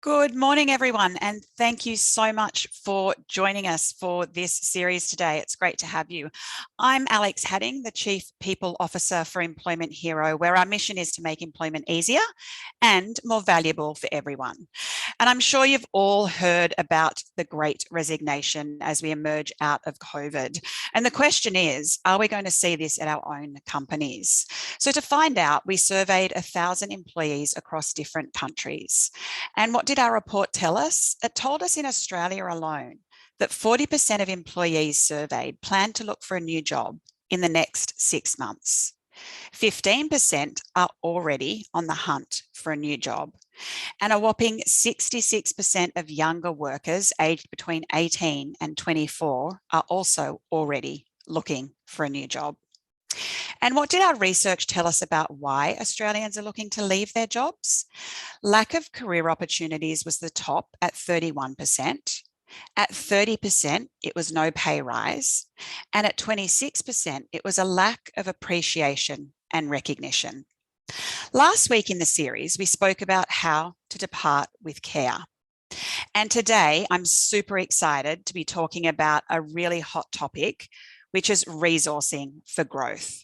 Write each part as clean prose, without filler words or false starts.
Good morning, everyone, and thank you so much for joining us for this series today. It's great to have you. I'm Alex Hattingh, the Chief People Officer for Employment Hero, where our mission is to make employment easier and more valuable for everyone. And I'm sure you've all heard about the Great Resignation as we emerge out of COVID. And the question is, are we going to see this at our own companies? So to find out, we surveyed 1,000 employees across different countries. And what did our report tell us? It told us in Australia alone that 40% of employees surveyed plan to look for a new job in the next 6 months. 15% are already on the hunt for a new job. And a whopping 66% of younger workers aged between 18 and 24 are also already looking for a new job. And what did our research tell us about why Australians are looking to leave their jobs? Lack of career opportunities was the top at 31%. At 30%, it was no pay rise. And at 26%, it was a lack of appreciation and recognition. Last week in the series, we spoke about how to depart with care. And today, I'm super excited to be talking about a really hot topic, which is resourcing for growth.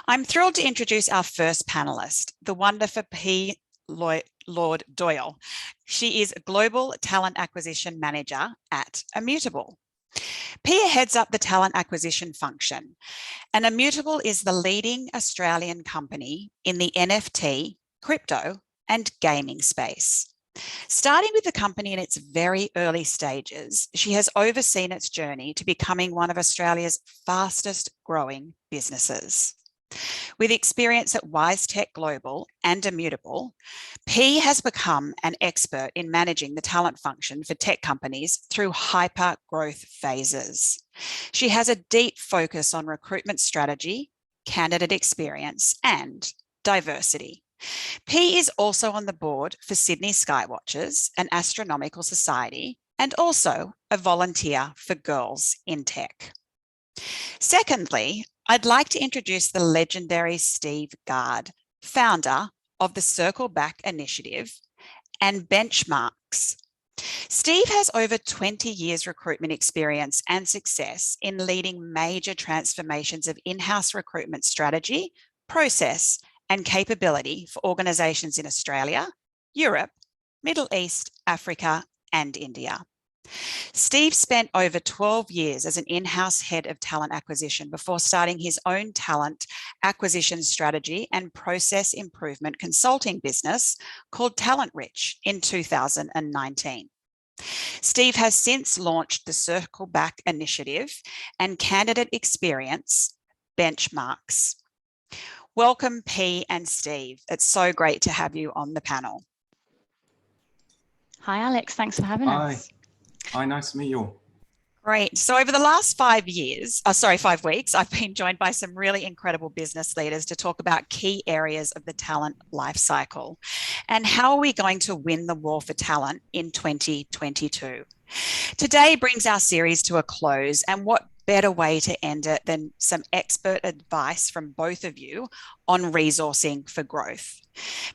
I'm thrilled to introduce our first panelist, the wonderful P. Lord Doyle. She is Global Talent Acquisition Manager at Immutable. Pia heads up the talent acquisition function, and Immutable is the leading Australian company in the NFT, crypto, and gaming space. Starting with the company in its very early stages, she has overseen its journey to becoming one of Australia's fastest growing businesses. With experience at WiseTech Global and Immutable, P has become an expert in managing the talent function for tech companies through hyper growth phases. She has a deep focus on recruitment strategy, candidate experience, and diversity. P is also on the board for Sydney Skywatches, an astronomical society, and also a volunteer for Girls in Tech. Secondly, I'd like to introduce the legendary Steve Gard, founder of the Circle Back Initiative and Benchmarks. Steve has over 20 years recruitment experience and success in leading major transformations of in-house recruitment strategy, process, and capability for organisations in Australia, Europe, Middle East, Africa, and India. Steve spent over 12 years as an in-house head of talent acquisition before starting his own talent acquisition strategy and process improvement consulting business called Talent Rich in 2019. Steve has since launched the Circle Back Initiative and Candidate Experience Benchmarks. Welcome, P and Steve. It's so great to have you on the panel. Hi, Alex. Thanks for having us. Hi, nice to meet you all. Great. So over the last 5 weeks, I've been joined by some really incredible business leaders to talk about key areas of the talent lifecycle and how are we going to win the war for talent in 2022. Today brings our series to a close, and what better way to end it than some expert advice from both of you on resourcing for growth.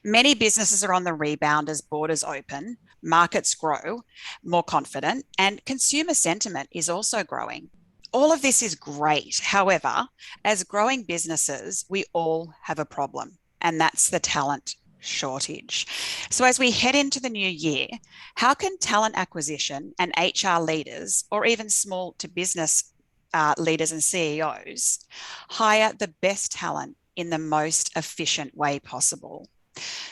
Many businesses are on the rebound as borders open, markets grow, more confident, and consumer sentiment is also growing. All of this is great. However, as growing businesses, we all have a problem, and that's the talent shortage. So as we head into the new year, how can talent acquisition and HR leaders, or even small to business leaders and CEOs, hire the best talent in the most efficient way possible?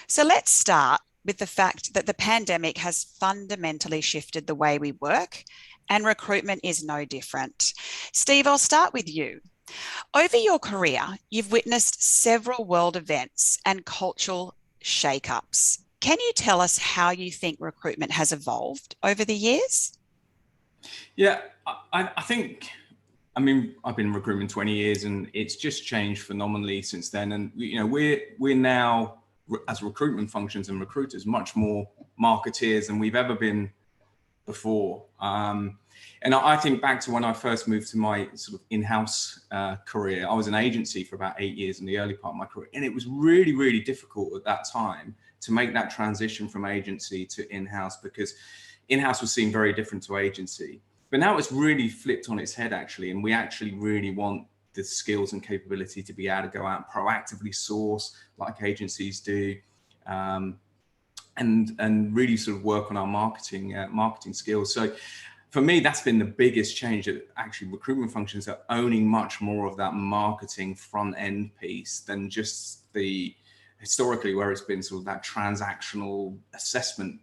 So let's start with the fact that the pandemic has fundamentally shifted the way we work, and recruitment is no different. Steve, I'll start with you. Over your career, you've witnessed several world events and cultural shake-ups. Can you tell us how you think recruitment has evolved over the years? Yeah, I think, I've been in recruitment 20 years and it's just changed phenomenally since then. And, we're now, as recruitment functions and recruiters, much more marketeers than we've ever been before. And I think back to when I first moved to my sort of in-house career. I was an agency for about 8 years in the early part of my career. And it was really, really difficult at that time to make that transition from agency to in-house, because in-house was seen very different to agency. But now it's really flipped on its head, actually, and we actually really want the skills and capability to be able to go out and proactively source like agencies do, and really sort of work on our marketing skills. So for me, that's been the biggest change, that actually recruitment functions are owning much more of that marketing front end piece than just the historically where it's been sort of that transactional assessment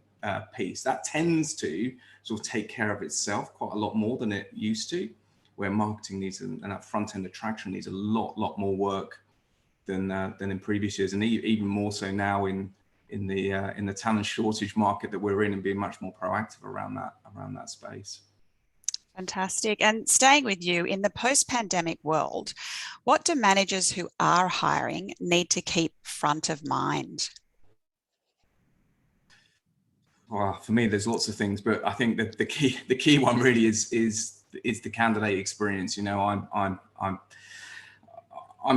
piece. That tends to sort of take care of itself quite a lot more than it used to, where marketing needs and that front end attraction needs a lot more work than in previous years, and even more so now in the talent shortage market that we're in, and being much more proactive around that space. Fantastic. And staying with you, in the post-pandemic world, what do managers who are hiring need to keep front of mind? Well, for me, there's lots of things, but I think that the key one really is the candidate experience. You know, I'm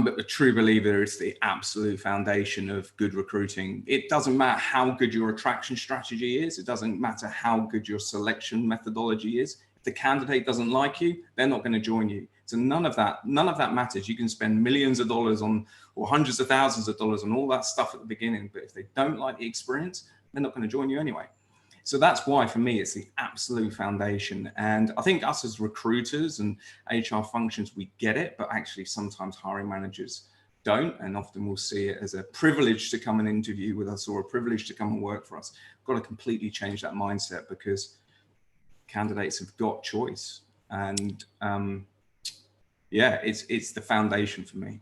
a true believer it's the absolute foundation of good recruiting. It doesn't matter how good your attraction strategy is. It doesn't matter how good your selection methodology is. If the candidate doesn't like you, they're not going to join you. So none of that matters. You can spend millions of dollars on, or hundreds of thousands of dollars on all that stuff at the beginning, but if they don't like the experience, they're not going to join you anyway. So that's why, for me, it's the absolute foundation. And I think us as recruiters and HR functions, we get it, but actually sometimes hiring managers don't. And often we'll see it as a privilege to come and interview with us, or a privilege to come and work for us. We've got to completely change that mindset, because candidates have got choice. And yeah, it's the foundation for me.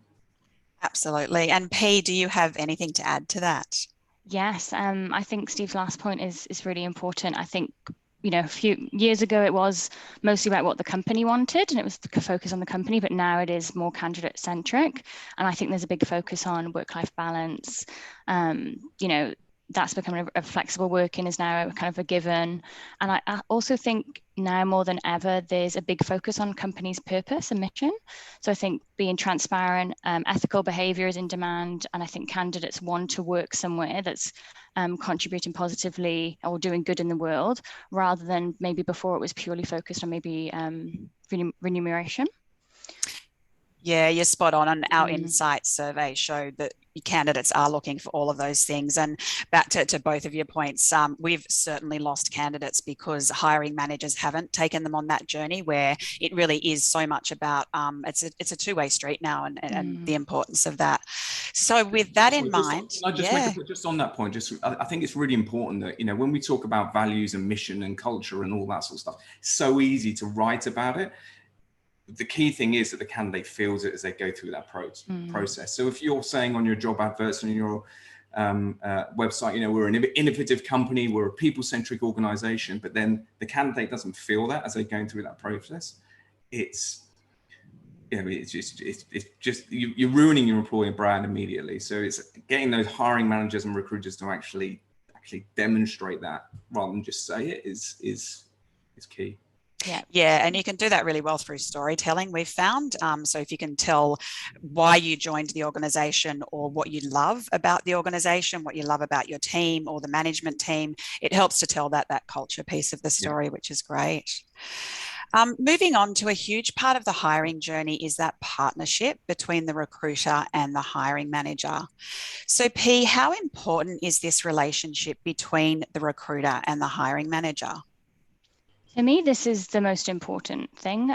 Absolutely. And P, do you have anything to add to that? Yes, I think Steve's last point is really important. I think, you know, a few years ago, it was mostly about what the company wanted, and it was the focus on the company, but now it is more candidate centric. And I think there's a big focus on work-life balance. You know, that's becoming a flexible working is now kind of a given. And I also think now more than ever, there's a big focus on companies' purpose and mission. So I think being transparent, ethical behavior is in demand. And I think candidates want to work somewhere that's contributing positively or doing good in the world, rather than maybe before it was purely focused on maybe remuneration. Yeah, you're spot on. And our insight survey showed that candidates are looking for all of those things. And back to both of your points, we've certainly lost candidates because hiring managers haven't taken them on that journey, where it really is so much about it's a two-way street now, and the importance of that. So with that in mind, just on that point, I think it's really important that, you know, when we talk about values and mission and culture and all that sort of stuff, it's so easy to write about it. The key thing is that the candidate feels it as they go through that process. So if you're saying on your job adverts and your website, you know, we're an innovative company, we're a people-centric organization, but then the candidate doesn't feel that as they're going through that process, it's just you're ruining your employer brand immediately. So it's getting those hiring managers and recruiters to actually demonstrate that rather than just say it is key. Yeah, and you can do that really well through storytelling, we've found. So if you can tell why you joined the organization, or what you love about the organization, what you love about your team or the management team, it helps to tell that culture piece of the story, which is great. Moving on to a huge part of the hiring journey is that partnership between the recruiter and the hiring manager. So P, how important is this relationship between the recruiter and the hiring manager? To me, this is the most important thing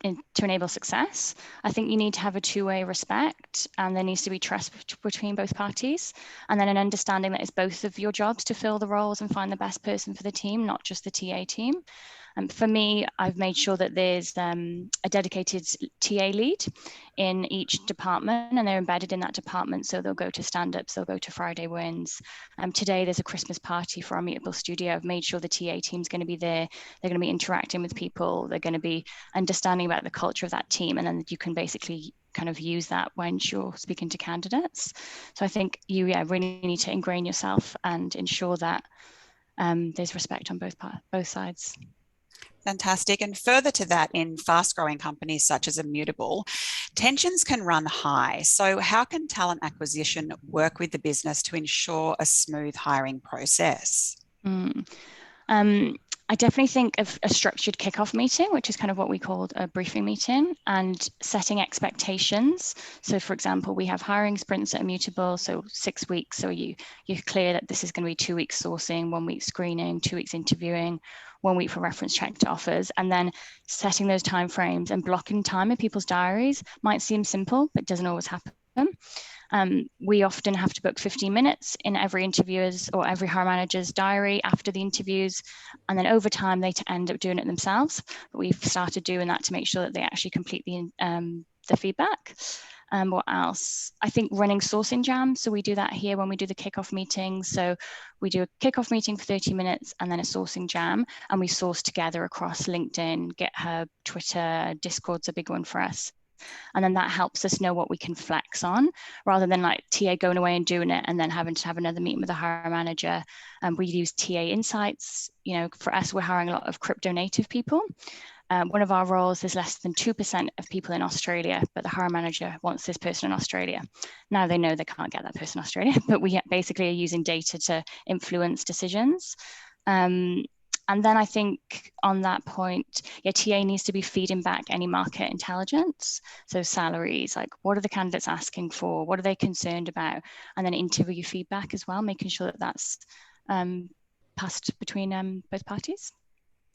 to enable success. I think you need to have a two-way respect, and there needs to be trust between both parties, and then an understanding that it's both of your jobs to fill the roles and find the best person for the team, not just the TA team. And for me, I've made sure that there's a dedicated TA lead in each department, and they're embedded in that department. So they'll go to stand-ups, they'll go to Friday wins. Today, there's a Christmas party for our Meetable Studio. I've made sure the TA team's going to be there. They're going to be interacting with people. They're going to be understanding about the culture of that team. And then you can basically kind of use that when you're speaking to candidates. So I think you really need to ingrain yourself and ensure that there's respect on both sides. Fantastic. And further to that, in fast-growing companies such as Immutable, tensions can run high. So how can talent acquisition work with the business to ensure a smooth hiring process? I definitely think of a structured kickoff meeting, which is kind of what we called a briefing meeting, and setting expectations. So for example, we have hiring sprints at Immutable, so 6 weeks. So you're clear that this is going to be 2 weeks sourcing, 1 week screening, 2 weeks interviewing, 1 week for reference check to offers, and then setting those timeframes and blocking time in people's diaries might seem simple, but doesn't always happen. We often have to book 15 minutes in every interviewer's or every hiring manager's diary after the interviews. And then over time, they end up doing it themselves. But we've started doing that to make sure that they actually complete the feedback. What else? I think running sourcing jams. So we do that here when we do the kickoff meetings. So we do a kickoff meeting for 30 minutes and then a sourcing jam. And we source together across LinkedIn, GitHub, Twitter, Discord's a big one for us. And then that helps us know what we can flex on rather than like TA going away and doing it and then having to have another meeting with the hiring manager. We use TA insights. You know, for us, we're hiring a lot of crypto native people. One of our roles is less than 2% of people in Australia, but the hiring manager wants this person in Australia. Now they know they can't get that person in Australia, but we basically are using data to influence decisions. And then I think on that point, TA needs to be feeding back any market intelligence. So salaries, like what are the candidates asking for? What are they concerned about? And then interview feedback as well, making sure that that's passed between both parties.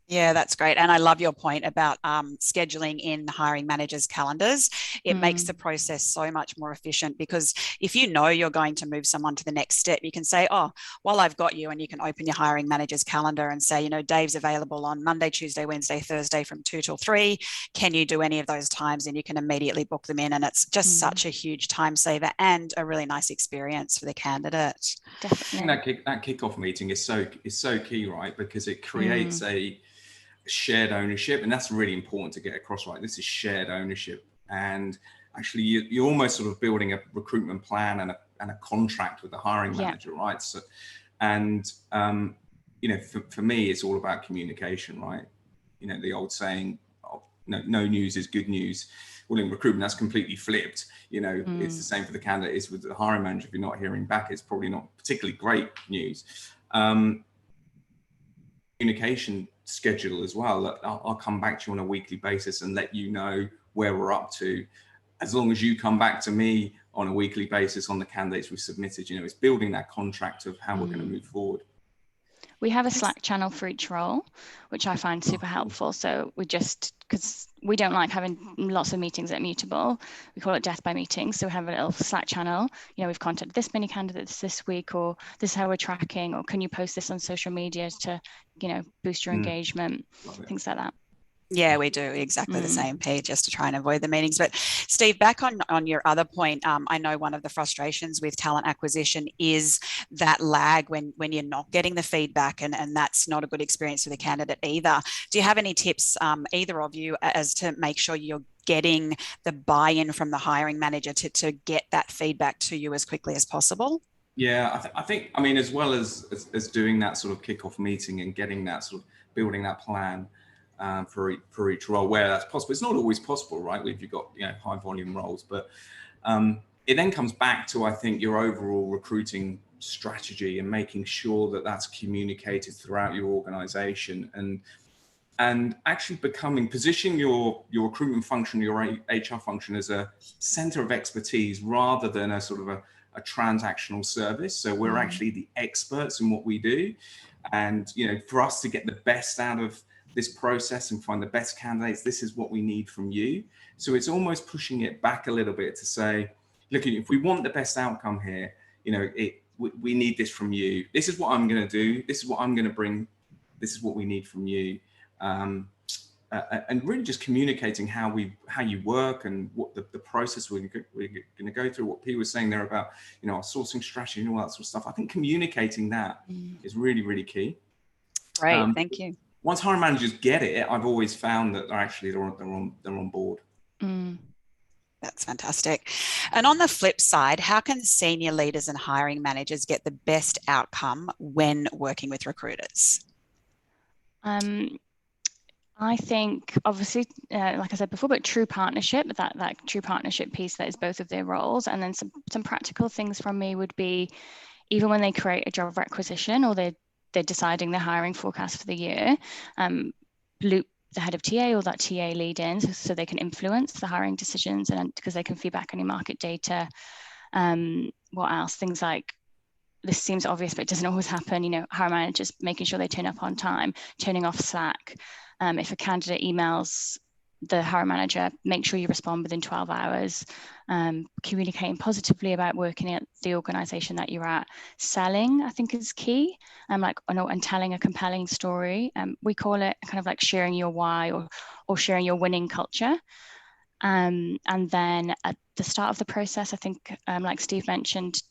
Yeah, that's great. And I love your point about scheduling in hiring managers' calendars. It makes the process so much more efficient because if you know you're going to move someone to the next step, you can say, oh, well, I've got you, and you can open your hiring manager's calendar and say, you know, Dave's available on Monday, Tuesday, Wednesday, Thursday from 2 till 3. Can you do any of those times? And you can immediately book them in. And it's just such a huge time saver and a really nice experience for the candidate. Definitely. That kickoff meeting is so key, right? Because it creates a shared ownership, and that's really important to get across, right? This is shared ownership, and actually you're almost sort of building a recruitment plan and a contract with the hiring manager, right? So, and you know, for me, it's all about communication, right? You know, the old saying, oh, no news is good news. Well, in recruitment, that's completely flipped. You know, it's the same for the candidate is with the hiring manager. If you're not hearing back, it's probably not particularly great news. Communication schedule as well. I'll come back to you on a weekly basis and let you know where we're up to. As long as you come back to me on a weekly basis on the candidates we've submitted, you know, it's building that contract of how we're going to move forward. We have a Slack channel for each role, which I find super helpful. So we just, because we don't like having lots of meetings at Immutable, we call it death by meeting. So we have a little Slack channel, you know, we've contacted this many candidates this week, or this is how we're tracking, or can you post this on social media to, you know, boost your engagement, things like that. Yeah, we do exactly the same, Pete, just to try and avoid the meetings. But Steve, back on your other point, I know one of the frustrations with talent acquisition is that lag when you're not getting the feedback, and that's not a good experience for the candidate either. Do you have any tips, either of you, as to make sure you're getting the buy-in from the hiring manager to get that feedback to you as quickly as possible? Yeah, I think, I mean, as well as doing that sort of kickoff meeting and getting that sort of building that plan, for each role where that's possible. It's not always possible, right? If you've got, you know, high volume roles, but it then comes back to, I think, your overall recruiting strategy and making sure that that's communicated throughout your organization, and actually positioning your recruitment function, your HR function, as a center of expertise rather than a sort of a transactional service. So we're actually the experts in what we do, and, you know, for us to get the best out of this process and find the best candidates, this is what we need from you. So it's almost pushing it back a little bit to say, look, if we want the best outcome here, you know, we need this from you. This is what I'm going to do. This is what I'm going to bring. This is what we need from you. And really just communicating how you work and what the process we're going to go through. What P was saying there about, you know, our sourcing strategy and all that sort of stuff. I think communicating that is really, really key. Great, thank you. Once hiring managers get it, I've always found that they're on board. That's fantastic. And on the flip side, how can senior leaders and hiring managers get the best outcome when working with recruiters? I think obviously, like I said before, but true partnership, that true partnership piece, that is both of their roles. And then some practical things from me would be, even when they create a job requisition or they're deciding their hiring forecast for the year, loop the head of TA or that TA lead in so they can influence the hiring decisions, and because they can feedback any market data. What else? Things like, this seems obvious, but it doesn't always happen, hiring managers making sure they turn up on time, turning off Slack. If a candidate emails the hiring manager, make sure you respond within 12 hours, communicating positively about working at the organization that you're at. Selling, I think, is key, and telling a compelling story. We call it kind of like sharing your why, or sharing your winning culture. And then at the start of the process, I think, like Steve mentioned,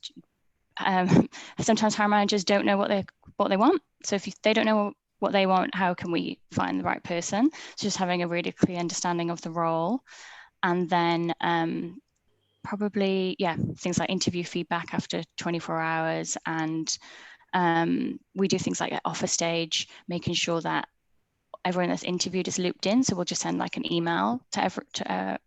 sometimes hiring managers don't know what they want. So if they don't know what they want, how can we find the right person? So just having a really clear understanding of the role. And then probably, things like interview feedback after 24 hours. And we do things like at offer stage, making sure that everyone that's interviewed is looped in. So we'll just send like an email to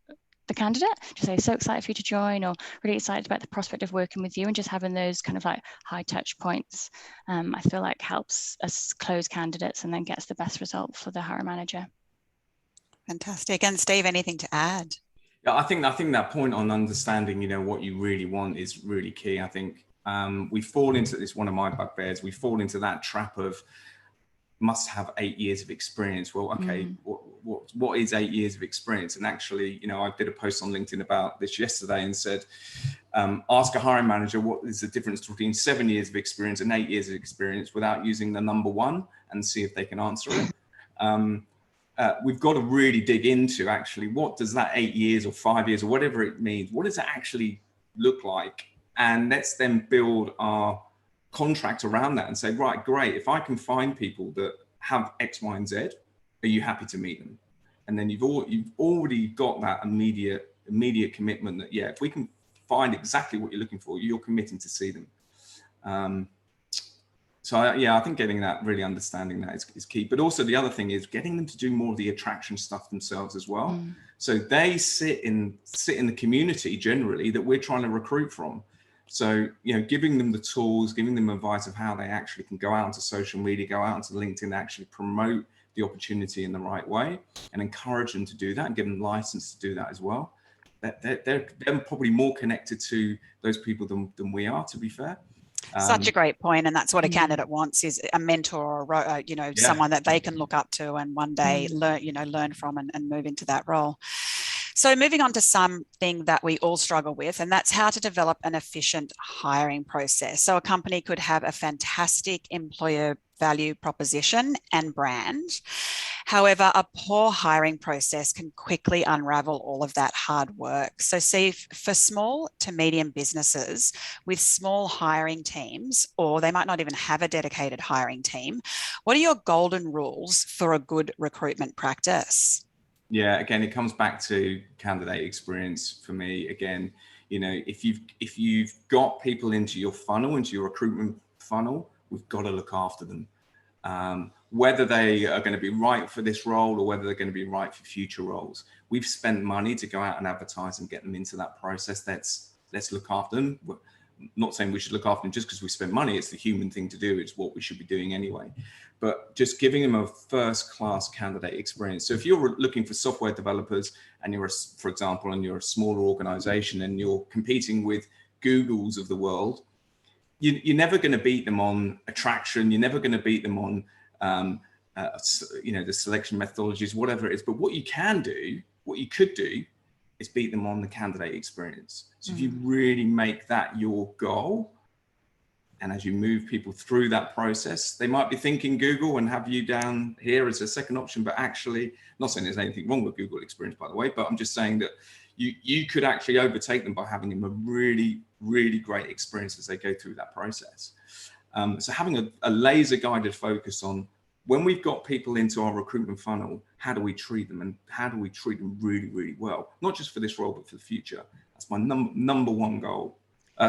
the candidate to say, so excited for you to join, or really excited about the prospect of working with you, and just having those kind of like high touch points, I feel like helps us close candidates and then gets the best result for the hiring manager. Fantastic. And Steve, anything to add? Yeah, I think that point on understanding, what you really want is really key. I think we fall into this, one of my bugbears, we fall into that trap of must have 8 years of experience. Well, okay, what is 8 years of experience? And actually, I did a post on LinkedIn about this yesterday and said, ask a hiring manager what is the difference between 7 years of experience and 8 years of experience without using the number one, and see if they can answer it. We've got to really dig into actually, what does that 8 years or 5 years or whatever it means, what does it actually look like? And let's then build our contract around that and say, right, great, if I can find people that have X, Y, and Z, are you happy to meet them? And then you've already got that immediate commitment that, if we can find exactly what you're looking for, you're committing to see them. I think getting that, really understanding that is key. But also the other thing is getting them to do more of the attraction stuff themselves as well. So they sit in the community generally that we're trying to recruit from. So, giving them the tools, giving them advice of how they actually can go out into social media, go out into LinkedIn, actually promote the opportunity in the right way, and encourage them to do that, and give them license to do that as well. They're probably more connected to those people than we are, to be fair. Such a great point, and that's what a candidate wants, is a mentor, or someone that they can look up to and one day learn from and move into that role. So moving on to something that we all struggle with, and that's how to develop an efficient hiring process. So a company could have a fantastic employer value proposition and brand. However, a poor hiring process can quickly unravel all of that hard work. So see, for small to medium businesses with small hiring teams, or they might not even have a dedicated hiring team, what are your golden rules for a good recruitment practice? Yeah, again, it comes back to candidate experience for me. Again, if you've got people into your funnel, into your recruitment funnel, we've got to look after them. Whether they are going to be right for this role or whether they're going to be right for future roles. We've spent money to go out and advertise and get them into that process. Let's look after them. We're not saying we should look after them just because we spent money. It's the human thing to do. It's what we should be doing anyway. But just giving them a first-class candidate experience. So if you're looking for software developers and you're a smaller organization and you're competing with Googles of the world, you're never going to beat them on attraction. You're never going to beat them on, the selection methodologies, whatever it is. But what you could do is beat them on the candidate experience. So if you really make that your goal, and as you move people through that process, they might be thinking Google and have you down here as a second option, but actually, not saying there's anything wrong with Google experience, by the way, but I'm just saying that you could actually overtake them by having them a really, really great experience as they go through that process. So having a laser guided focus on, when we've got people into our recruitment funnel, how do we treat them, and how do we treat them really, really well? Not just for this role, but for the future. That's my number one goal.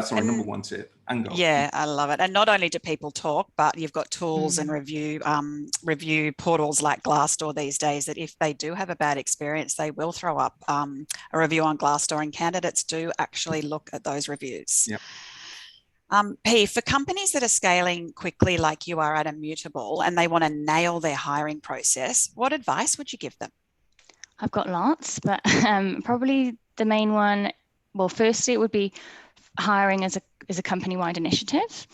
Sorry, number one tip, and go. Yeah, I love it. And not only do people talk, but you've got tools and review portals like Glassdoor these days that if they do have a bad experience, they will throw up a review on Glassdoor, and candidates do actually look at those reviews. Yep. P, for companies that are scaling quickly like you are at Immutable and they want to nail their hiring process, what advice would you give them? I've got lots, but probably the main one, well, firstly, it would be hiring as a company-wide initiative,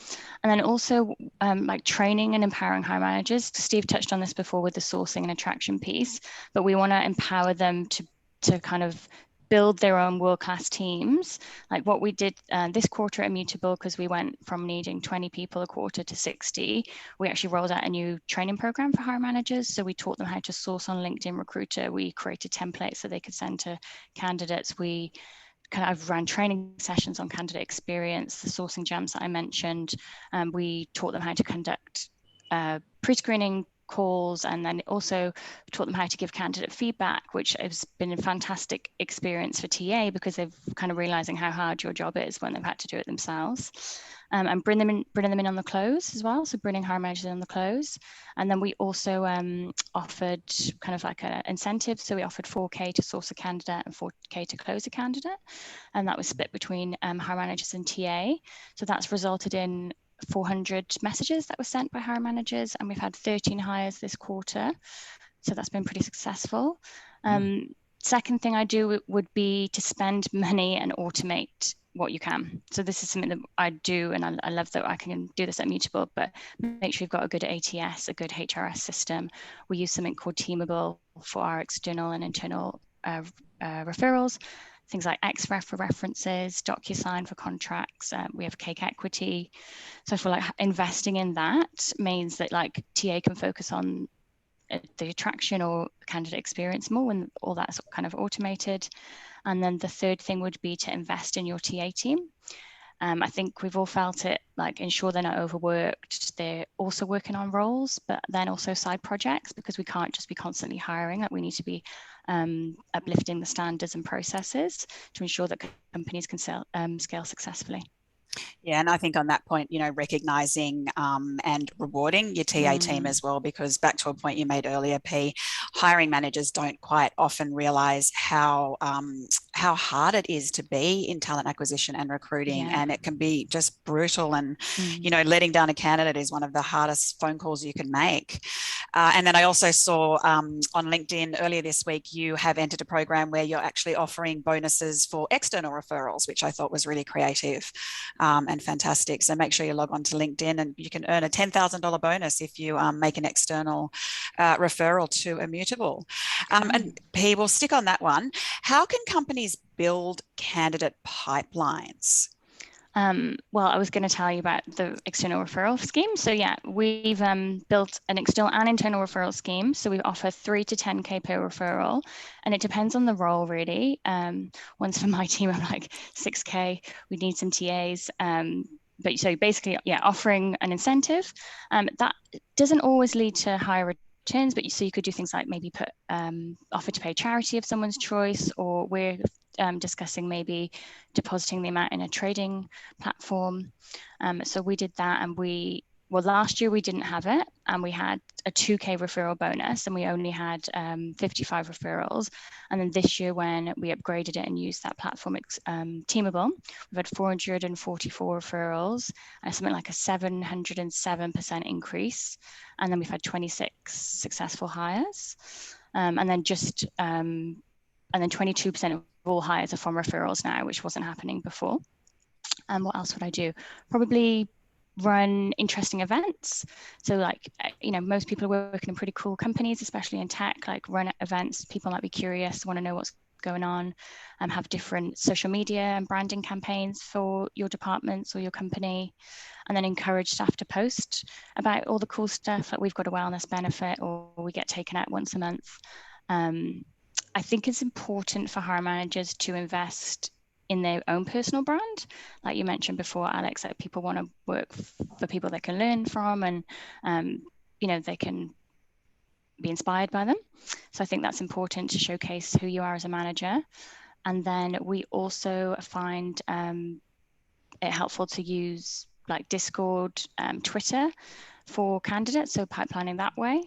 and then also like training and empowering hiring managers. Steve touched on this before with the sourcing and attraction piece, but we want to empower them to kind of build their own world-class teams. Like what we did this quarter at Immutable, because we went from needing 20 people a quarter to 60, we actually rolled out a new training program for hiring managers. So we taught them how to source on LinkedIn Recruiter. We created templates so they could send to candidates. We kind of ran training sessions on candidate experience, the sourcing jams that I mentioned. We taught them how to conduct pre-screening calls, and then also taught them how to give candidate feedback, which has been a fantastic experience for TA because they've kind of realizing how hard your job is when they've had to do it themselves. And bringing them in on the close as well, so bringing hiring managers in on the close. And then we also offered kind of like an incentive, so we offered 4K to source a candidate and 4K to close a candidate, and that was split between hiring managers and TA. So that's resulted in 400 messages that were sent by hiring managers, and we've had 13 hires this quarter, so that's been pretty successful. Second thing I do would be to spend money and automate what you can. So this is something that I do, and I love that I can do this at Immutable, but make sure you've got a good ATS, a good HRS system. We use something called Teamable for our external and internal referrals. Things like XREF for references, DocuSign for contracts. We have Cake Equity. So I feel like investing in that means that like TA can focus on the attraction or candidate experience more when all that's kind of automated. And then the third thing would be to invest in your TA team. I think we've all felt it, like ensure they're not overworked. They're also working on roles, but then also side projects, because we can't just be constantly hiring. Like we need to be uplifting the standards and processes to ensure that companies can scale successfully. Yeah, and I think on that point, recognizing and rewarding your TA team as well, because back to a point you made earlier, P, hiring managers don't quite often realize how hard it is to be in talent acquisition and recruiting, and it can be just brutal. And letting down a candidate is one of the hardest phone calls you can make. And then I also saw on LinkedIn earlier this week, you have entered a program where you're actually offering bonuses for external referrals, which I thought was really creative and fantastic. So make sure you log on to LinkedIn, and you can earn a $10,000 bonus if you make an external referral to Immutable. And P, we'll stick on that one. How can companies build candidate pipelines? Well, I was going to tell you about the external referral scheme. So yeah, we've built an external and internal referral scheme. So we offer 3 to 10K per referral, and it depends on the role really. One's for my team, I'm like 6K, we need some TAs. But so basically, yeah, offering an incentive that doesn't always lead to higher returns, but so you could do things like maybe put offer to pay charity of someone's choice, or we're discussing maybe depositing the amount in a trading platform. So we did that, and last year we didn't have it, and we had a 2K referral bonus, and we only had 55 referrals. And then this year, when we upgraded it and used that platform, Teamable, we've had 444 referrals, and something like a 707% increase. And then we've had 26 successful hires, and then 22% of all hires are from referrals now, which wasn't happening before. And what else would I do? Probably run interesting events. So like, most people are working in pretty cool companies, especially in tech, like run events. People might be curious, want to know what's going on, and have different social media and branding campaigns for your departments or your company, and then encourage staff to post about all the cool stuff. Like we've got a wellness benefit, or we get taken out once a month. I think it's important for hiring managers to invest in their own personal brand. Like you mentioned before, Alex, that people want to work for people they can learn from, and they can be inspired by them. So I think that's important to showcase who you are as a manager. And then we also find it helpful to use like Discord, Twitter for candidates, so pipelining that way.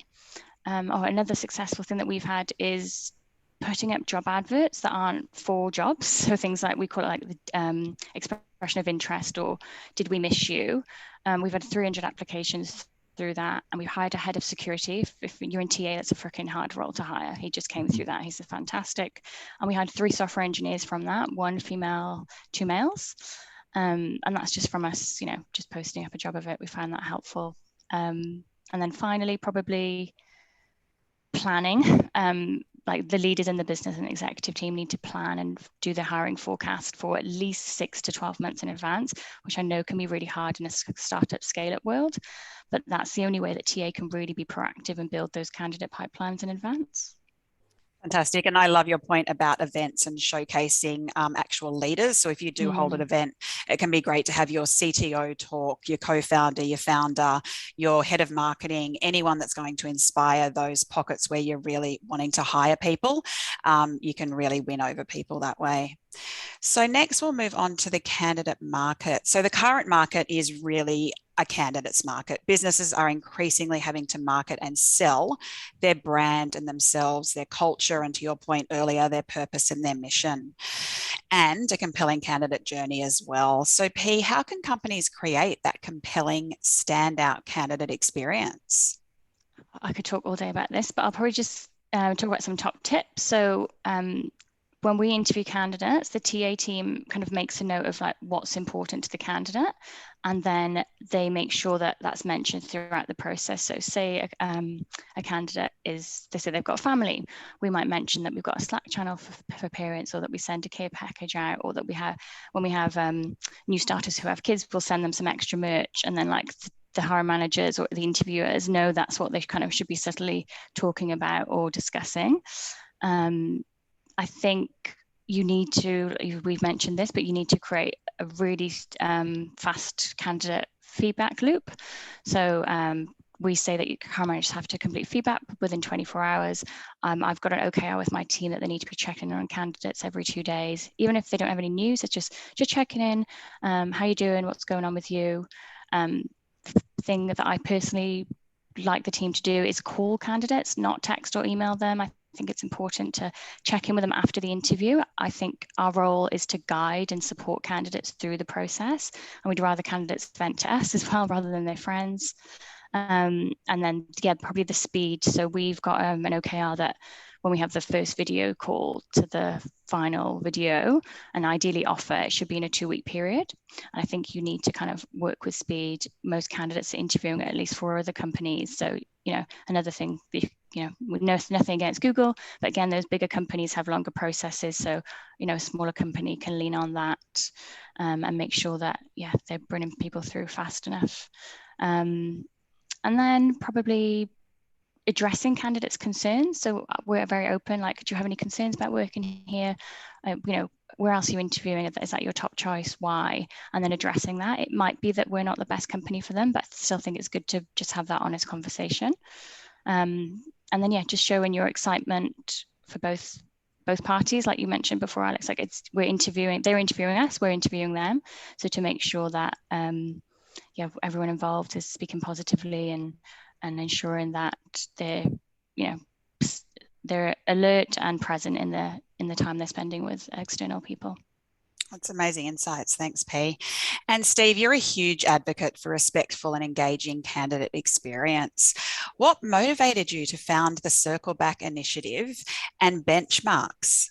Or another successful thing that we've had is putting up job adverts that aren't for jobs. So things like, we call it like the expression of interest, or did we miss you? We've had 300 applications through that, and we've hired a head of security. If you're in TA, that's a freaking hard role to hire. He just came through that. He's fantastic. And we had 3 software engineers from that, 1 female, 2 males. And that's just from us, just posting up a job of it. We find that helpful. And then finally, probably planning. Like the leaders in the business and executive team need to plan and do the hiring forecast for at least 6 to 12 months in advance, which I know can be really hard in a startup scale-up world, but that's the only way that TA can really be proactive and build those candidate pipelines in advance. Fantastic. And I love your point about events and showcasing actual leaders. So if you do hold an event, it can be great to have your CTO talk, your co-founder, your founder, your head of marketing, anyone that's going to inspire those pockets where you're really wanting to hire people. You can really win over people that way. So next we'll move on to the candidate market. So the current market is really a candidates market. Businesses are increasingly having to market and sell their brand and themselves, their culture, and to your point earlier, their purpose and their mission, and a compelling candidate journey as well. So P, how can companies create that compelling standout candidate experience? I could talk all day about this, but I'll probably just talk about some top tips. So when we interview candidates, the TA team kind of makes a note of like what's important to the candidate, and then they make sure that that's mentioned throughout the process. So say a candidate they say they've got a family, we might mention that we've got a Slack channel for parents, or that we send a care package out, or that when we have new starters who have kids, we'll send them some extra merch, and then like the hiring managers or the interviewers know that's what they kind of should be subtly talking about or discussing. I think you need to, we've mentioned this, but you need to create a really fast candidate feedback loop. So we say that hiring managers have to complete feedback within 24 hours. I've got an OKR with my team that they need to be checking on candidates every 2 days. Even if they don't have any news, it's just checking in, how you doing, what's going on with you. Thing that I personally like the team to do is call candidates, not text or email them. I think it's important to check in with them after the interview. I think our role is to guide and support candidates through the process, and we'd rather candidates vent to us as well rather than their friends. And then probably the speed. So we've got an OKR that when we have the first video call to the final video and ideally offer, it should be in a 2-week period. And I think you need to kind of work with speed. Most candidates are interviewing at least 4 other companies. So, another thing, nothing against Google, but again, those bigger companies have longer processes. So, a smaller company can lean on that and make sure that, they're bringing people through fast enough. And then probably addressing candidates' concerns. So we're very open, like, do you have any concerns about working here? Where else are you interviewing? Is that your top choice? Why? And then addressing that. It might be that we're not the best company for them, but I still think it's good to just have that honest conversation. And then, just showing your excitement for both parties, like you mentioned before, Alex, like they're interviewing us, we're interviewing them. So to make sure that, everyone involved is speaking positively and ensuring that they're alert and present in the time they're spending with external people. That's amazing insights. Thanks, P. And Steve, you're a huge advocate for respectful and engaging candidate experience. What motivated you to found the Circle Back initiative and benchmarks?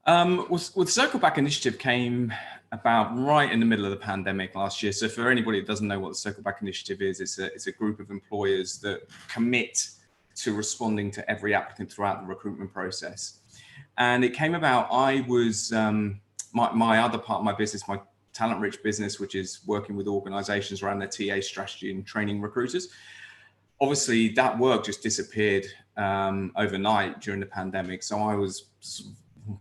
Well, the Circle Back initiative came about right in the middle of the pandemic last year. So for anybody that doesn't know what the Circle Back initiative is, it's a group of employers that commit to responding to every applicant throughout the recruitment process. And it came about, I was, my other part of my business, my Talent Rich business, which is working with organizations around their TA strategy and training recruiters. Obviously that work just disappeared overnight during the pandemic. So I was,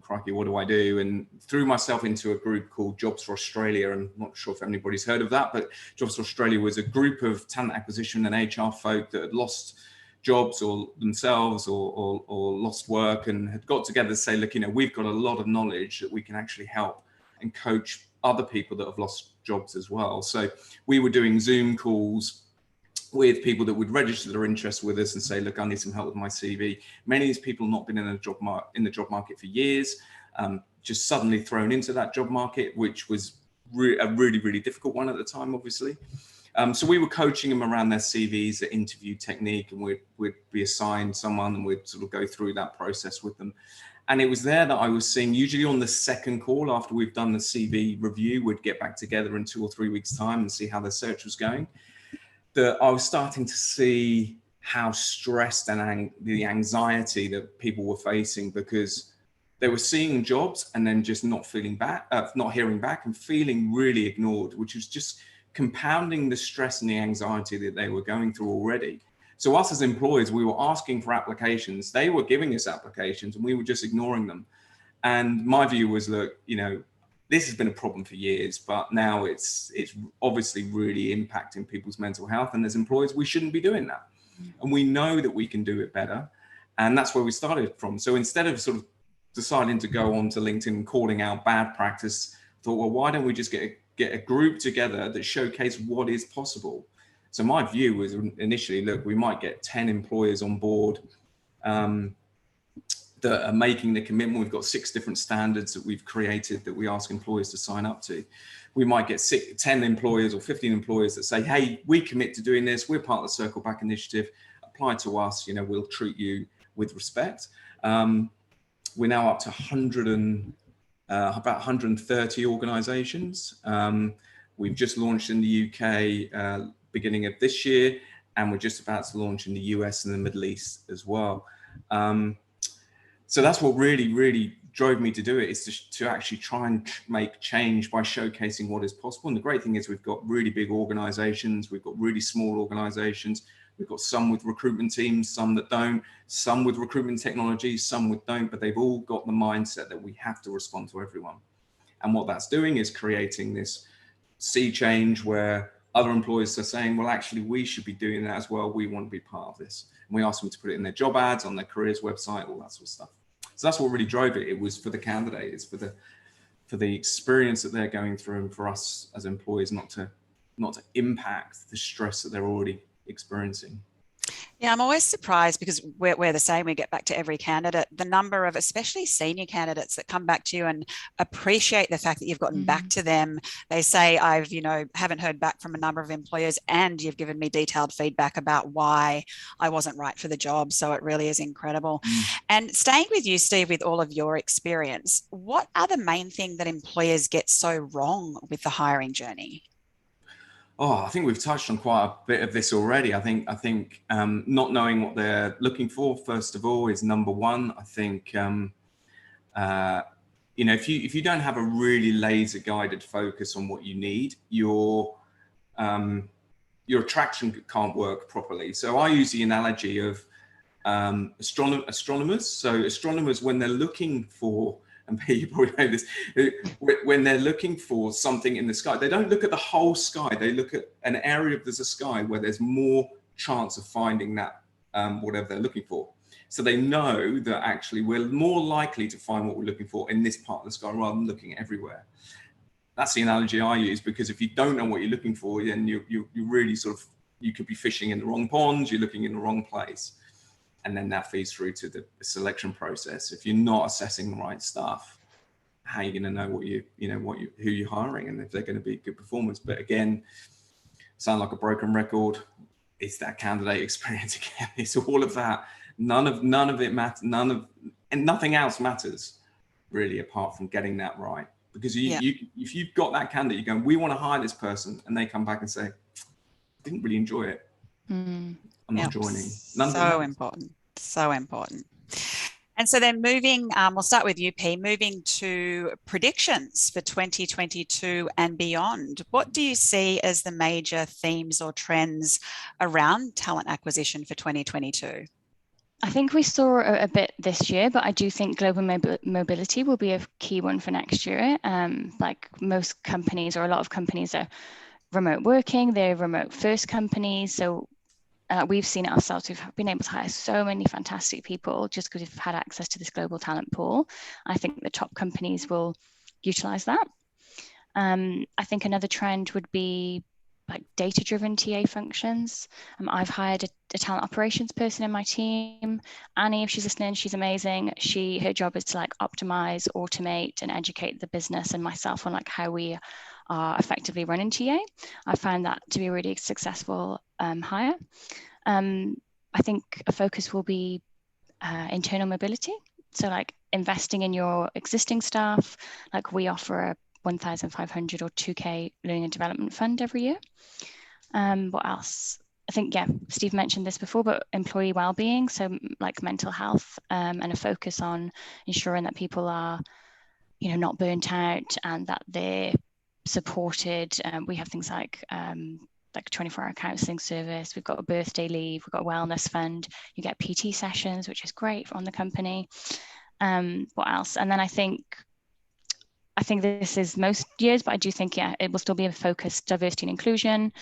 crikey, what do I do? And threw myself into a group called Jobs for Australia. And I'm not sure if anybody's heard of that, but Jobs for Australia was a group of talent acquisition and HR folk that had lost jobs or themselves or lost work and had got together to say, look, we've got a lot of knowledge that we can actually help and coach other people that have lost jobs as well. So we were doing Zoom calls with people that would register their interest with us and say, look, I need some help with my CV. Many of these people have not been in the job market for years, just suddenly thrown into that job market, which was a really, really difficult one at the time, obviously. So we were coaching them around their CVs, the interview technique, and we'd be assigned someone and we'd sort of go through that process with them. And it was there that I was seeing, usually on the second call after we've done the CV review, we'd get back together in 2 or 3 weeks' time and see how the search was going, that I was starting to see how stressed and the anxiety that people were facing, because they were seeing jobs and then just not hearing back and feeling really ignored, which was just compounding the stress and the anxiety that they were going through already. So us as employers, we were asking for applications. They were giving us applications and we were just ignoring them. And my view was, look, this has been a problem for years, but now it's obviously really impacting people's mental health. And as employers, we shouldn't be doing that. And we know that we can do it better. And that's where we started from. So instead of sort of deciding to go on to LinkedIn and calling out bad practice, I thought, well, why don't we just get a group together that showcase what is possible? So my view was initially, look, we might get 10 employers on board that are making the commitment. We've got 6 different standards that we've created that we ask employers to sign up to. We might get 10 employers or 15 employers that say, hey, we commit to doing this. We're part of the Circle Back initiative. Apply to us. We'll treat you with respect. We're now up to about 130 organizations. We've just launched in the UK beginning of this year, and we're just about to launch in the US and the Middle East as well. So that's what really, really drove me to do it, is to actually try and make change by showcasing what is possible. And the great thing is we've got really big organizations, we've got really small organizations, we've got some with recruitment teams, some that don't, some with recruitment technology, some with don't, but they've all got the mindset that we have to respond to everyone. And what that's doing is creating this sea change where other employers are saying, well, actually, we should be doing that as well. We want to be part of this. And we ask them to put it in their job ads, on their careers website, all that sort of stuff. So that's what really drove it. It was for the candidate. It's for the experience that they're going through, and for us as employees not to impact the stress that they're already experiencing. Yeah, I'm always surprised, because we're the same. We get back to every candidate, the number of especially senior candidates that come back to you and appreciate the fact that you've gotten back to them. They say, I've, haven't heard back from a number of employers, and you've given me detailed feedback about why I wasn't right for the job. So it really is incredible. And staying with you, Steve, with all of your experience, what are the main things that employers get so wrong with the hiring journey? Oh, I think we've touched on quite a bit of this already. I think not knowing what they're looking for, first of all, is number one. I think if you don't have a really laser guided focus on what you need, your attraction can't work properly. So I use the analogy of astronomers. So astronomers, when they're looking for, and you probably know this, when they're looking for something in the sky, they don't look at the whole sky. They look at an area of the sky where there's more chance of finding that whatever they're looking for. So they know that actually we're more likely to find what we're looking for in this part of the sky rather than looking everywhere. That's the analogy I use, because if you don't know what you're looking for, then you really you could be fishing in the wrong pond, you're looking in the wrong place. And then that feeds through to the selection process. If you're not assessing the right stuff, how are you going to know who you're hiring and if they're going to be good performers? But again, sound like a broken record. It's that candidate experience again. It's all of that. None of it matters. And nothing else matters really, apart from getting that right. Because if you've got that candidate, you're going, we want to hire this person, and they come back and say, I didn't really enjoy it. I'm not joining. So important. And so then moving, we'll start with you, P, moving to predictions for 2022 and beyond. What do you see as the major themes or trends around talent acquisition for 2022? I think we saw a bit this year, but I do think global mobility will be a key one for next year. Like most companies, or a lot of companies, are remote working, they're remote first companies. So we've seen it ourselves. We've been able to hire so many fantastic people just because we've had access to this global talent pool. I think the top companies will utilize that. I think another trend would be like data-driven TA functions. I've hired a talent operations person in my team. Annie, if she's listening, she's amazing. Her job is to like optimize, automate, and educate the business and myself on like how we are effectively running TA. I find that to be a really successful hire. I think a focus will be internal mobility. So like investing in your existing staff, like we offer a 1,500 or 2K learning and development fund every year. What else? I think, yeah, Steve mentioned this before, but employee well-being, so like mental health, and a focus on ensuring that people are, not burnt out and that they're supported. We have things like 24-hour counselling service. We've got a birthday leave. We've got a wellness fund. You get PT sessions, which is great on the company. What else? And then I think this is most years, but I do think, yeah, it will still be a focus, diversity and inclusion,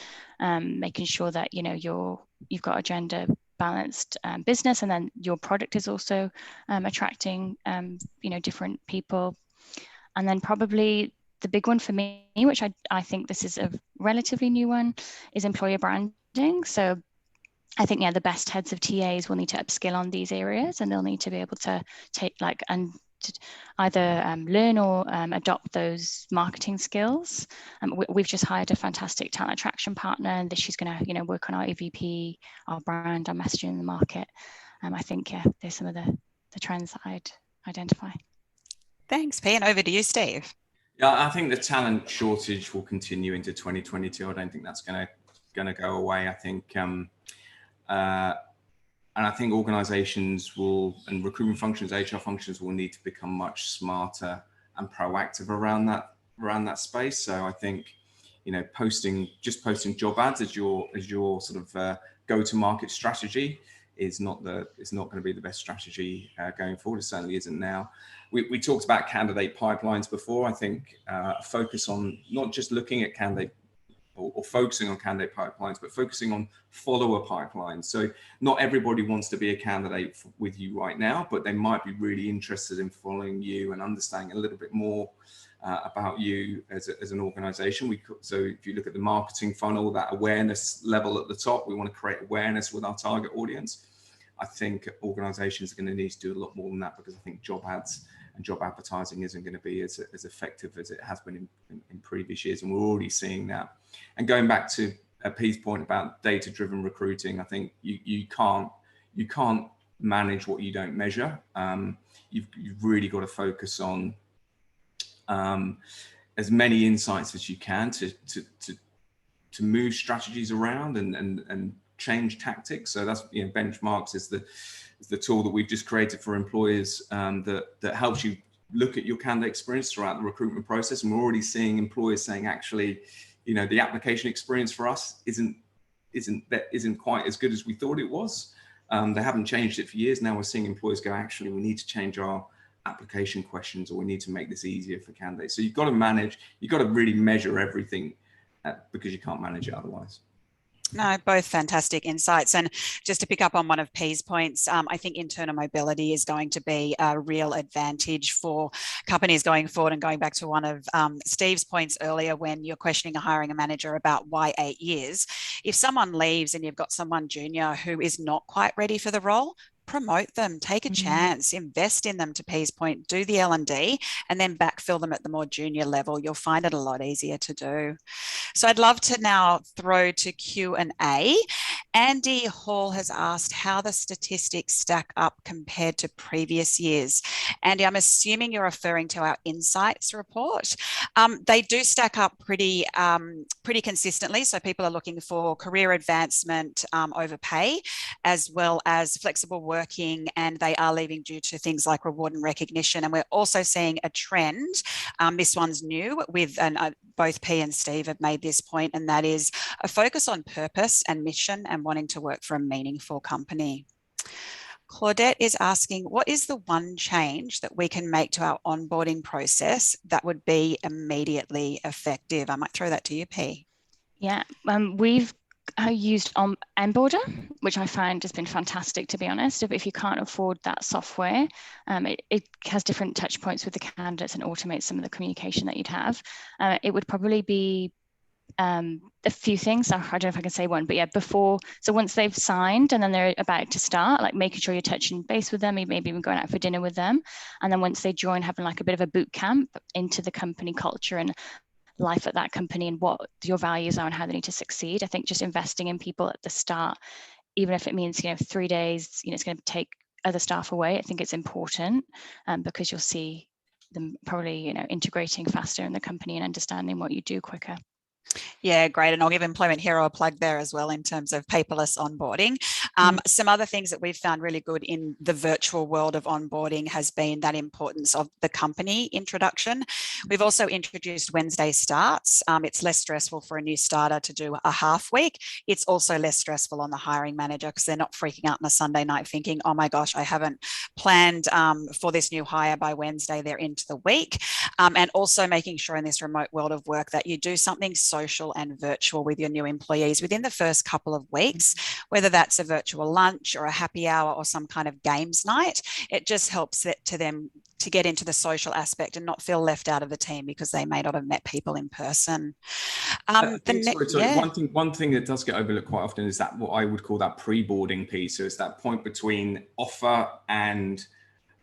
making sure that, you've got a gender balanced business, and then your product is also attracting, different people. And then probably the big one for me, which I think this is a relatively new one, is employer branding. So I think, yeah, the best heads of TAs will need to upskill on these areas, and they'll need to be able to take to either learn or adopt those marketing skills. We've just hired a fantastic talent attraction partner, and she's going to, work on our EVP, our brand, our messaging in the market. I think, yeah, there's some of the trends that I'd identify. Thanks, P. And over to you, Steve. Yeah, I think the talent shortage will continue into 2022. I don't think that's going to go away. I think, and I think organizations and recruitment functions, HR functions will need to become much smarter and proactive around that space. So I think, posting job ads as your sort of go-to-market strategy is not going to be the best strategy going forward. It certainly isn't now. We talked about candidate pipelines before. I think a focus on not just looking at candidate or focusing on candidate pipelines, but focusing on follower pipelines. So not everybody wants to be a candidate with you right now, but they might be really interested in following you and understanding a little bit more about you as an organization. So if you look at the marketing funnel, that awareness level at the top, we want to create awareness with our target audience. I think organizations are going to need to do a lot more than that, because I think job ads and job advertising isn't going to be as effective as it has been in previous years. And we're already seeing that. And going back to P's point about data-driven recruiting, I think you can't manage what you don't measure. You've really got to focus on as many insights as you can to move strategies around and change tactics. So that's, benchmarks is the tool that we've just created for employers that helps you look at your candidate experience throughout the recruitment process. And we're already seeing employers saying, actually, the application experience for us isn't quite as good as we thought it was. They haven't changed it for years. Now we're seeing employers go, actually, we need to change our application questions, or we need to make this easier for candidates. So you've got to really measure everything because you can't manage it otherwise. No, both fantastic insights. And just to pick up on one of P's points, I think internal mobility is going to be a real advantage for companies going forward. And going back to one of Steve's points earlier, when you're questioning or hiring a manager about why 8 years, if someone leaves and you've got someone junior who is not quite ready for the role, promote them, take a chance, invest in them, to P's point, do the L&D, and then backfill them at the more junior level. You'll find it a lot easier to do. So I'd love to now throw to Q&A. Andy Hall has asked how the statistics stack up compared to previous years. Andy, I'm assuming you're referring to our insights report. They do stack up pretty consistently. So people are looking for career advancement over pay, as well as flexible working, and they are leaving due to things like reward and recognition. And we're also seeing a trend. This one's new both P and Steve have made this point, and that is a focus on purpose and mission and wanting to work for a meaningful company. Claudette is asking, what is the one change that we can make to our onboarding process that would be immediately effective? I might throw that to you, P. Yeah, we've I used Onboarder, which I find has been fantastic, to be honest. If you can't afford that software, it has different touch points with the candidates and automates some of the communication that you'd have. It would probably be a few things. I don't know if I can say one, but yeah, so once they've signed and then they're about to start, like making sure you're touching base with them, maybe even going out for dinner with them. And then once they join, having like a bit of a boot camp into the company culture and life at that company and what your values are and how they need to succeed. I think just investing in people at the start, even if it means 3 days, it's going to take other staff away, I think it's important, because you'll see them probably integrating faster in the company and understanding what you do quicker. Yeah, great. And I'll give Employment Hero a plug there as well in terms of paperless onboarding. Some other things that we've found really good in the virtual world of onboarding has been that importance of the company introduction. We've also introduced Wednesday starts. It's less stressful for a new starter to do a half week. It's also less stressful on the hiring manager because they're not freaking out on a Sunday night thinking, oh my gosh, I haven't planned for this new hire by Wednesday, they're into the week. And also making sure in this remote world of work that you do something social and virtual with your new employees within the first couple of weeks, whether that's a virtual lunch or a happy hour or some kind of games night. It just helps to them to get into the social aspect and not feel left out of the team because they may not have met people in person. One thing that does get overlooked quite often is that what I would call that pre-boarding piece. So it's that point between offer and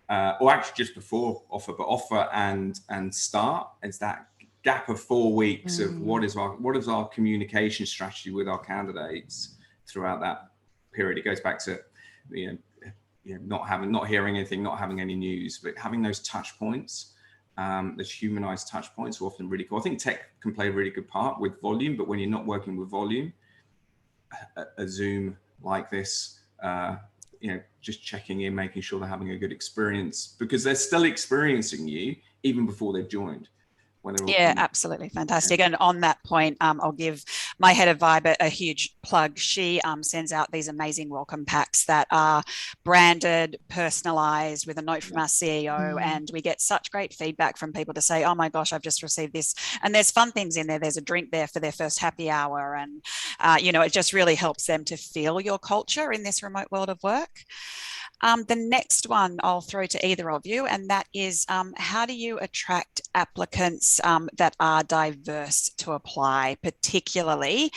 or actually just before offer, but offer and start. It's that gap of 4 weeks of what is our communication strategy with our candidates throughout that period. It goes back to not hearing anything, not having any news, but having those touch points, those humanized touch points are often really cool. I think tech can play a really good part with volume, but when you're not working with volume, a Zoom like this, just checking in, making sure they're having a good experience because they're still experiencing you even before they've joined. Yeah, absolutely. Fantastic. And on that point, I'll give my head of Vibe a huge plug. She sends out these amazing welcome packs that are branded, personalized with a note from our CEO. And we get such great feedback from people to say, oh my gosh, I've just received this. And there's fun things in there. There's a drink there for their first happy hour. And, it just really helps them to feel your culture in this remote world of work. The next one I'll throw to either of you, and that is how do you attract applicants that are diverse to apply, particularly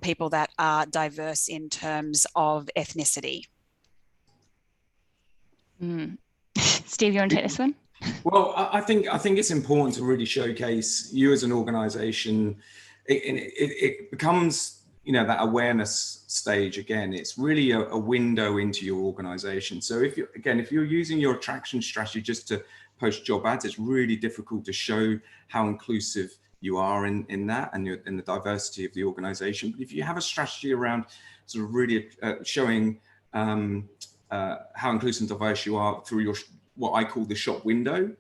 people that are diverse in terms of ethnicity? Steve, you want to take this one? Well, I think it's important to really showcase you as an organization. It becomes that awareness stage again. It's really a window into your organization. So if you're using your attraction strategy just to post job ads, it's really difficult to show how inclusive you are in that and in the diversity of the organization. But if you have a strategy around sort of really showing how inclusive and diverse you are through your what I call the shop window,